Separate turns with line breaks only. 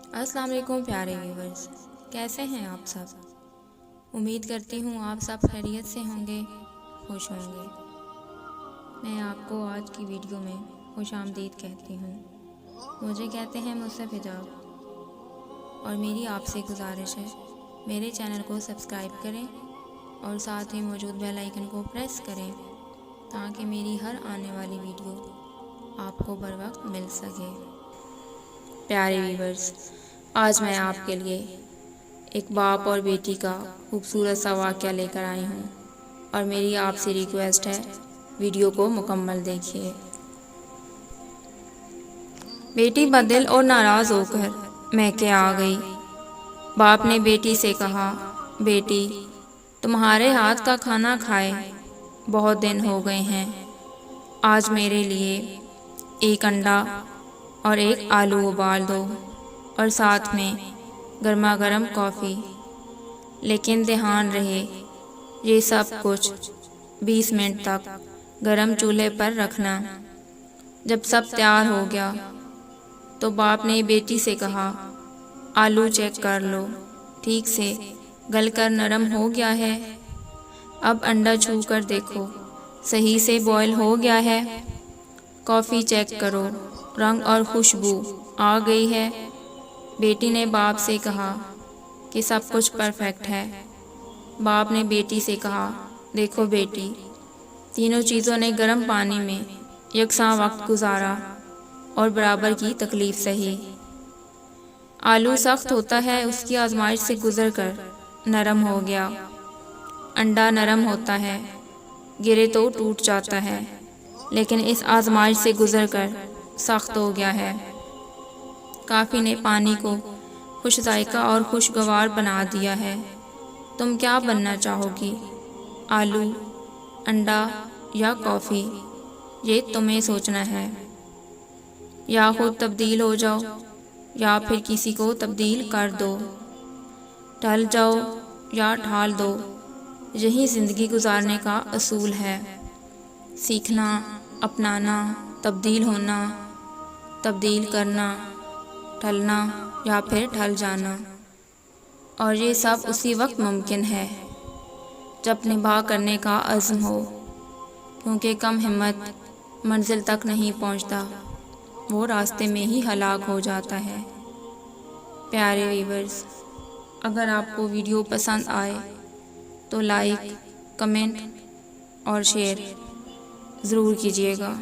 अस्सलाम वालेकुम प्यारे व्यूवर्स, कैसे हैं आप सब। उम्मीद करती हूँ आप सब खैरियत से होंगे, खुश होंगे। मैं आपको आज की वीडियो में खुशामदीद कहती हूँ। मुझे कहते हैं मुसफ़ हिजाब और मेरी आपसे गुजारिश है मेरे चैनल को सब्सक्राइब करें और साथ ही मौजूद बेल आइकन को प्रेस करें ताकि मेरी हर आने वाली वीडियो आपको बर वक्त मिल सके। प्यारे व्यूवर्स, आज मैं आपके लिए एक बाप और बेटी का खूबसूरत सा वाक़या लेकर आई हूँ और मेरी आपसे रिक्वेस्ट है वीडियो को मुकम्मल देखिए। बेटी बदिल और नाराज़ होकर मैके आ गई। बाप ने बेटी से कहा, बेटी तुम्हारे हाथ का खाना खाए बहुत दिन हो गए हैं। आज मेरे लिए एक अंडा और एक आलू उबाल दो और साथ में गर्मा गर्म कॉफ़ी। लेकिन ध्यान रहे ये सब कुछ 20 मिनट तक गरम चूल्हे पर रखना। जब सब तैयार हो गया तो बाप ने बेटी से कहा, आलू चेक कर लो, ठीक से गलकर नरम हो गया है। अब अंडा छू कर देखो, सही से बॉयल हो गया है। कॉफ़ी चेक करो, रंग और खुशबू आ गई है। बेटी ने बाप से कहा कि सब कुछ परफेक्ट है। बाप ने बेटी से कहा, देखो बेटी, तीनों चीज़ों ने गर्म पानी में यकसां वक्त गुजारा और बराबर की तकलीफ़ सही। आलू सख्त होता है, उसकी आजमाइश से गुजर कर नरम हो गया। अंडा नरम होता है, गिरे तो टूट जाता है, लेकिन इस आजमाइश से गुजर कर सख्त हो गया है। काफ़ी ने पानी को खुश जायका और खुशगवार बना दिया है। तुम क्या बनना चाहोगी, आलू, अंडा या कॉफ़ी? ये तुम्हें सोचना है। या खुद तब्दील हो जाओ या फिर किसी को तब्दील कर दो। ढल जाओ या ढाल दो, यही ज़िंदगी गुजारने का असूल है। सीखना, अपनाना, तब्दील होना, तब्दील करना, ढलना या फिर ढल जाना। और ये सब उसी वक्त मुमकिन है जब निभा करने का अज़्म हो, क्योंकि कम हिम्मत मंजिल तक नहीं पहुंचता, वो रास्ते में ही हलाक हो जाता है। प्यारे व्यूअर्स, अगर आपको वीडियो पसंद आए तो लाइक, कमेंट और शेयर ज़रूर कीजिएगा।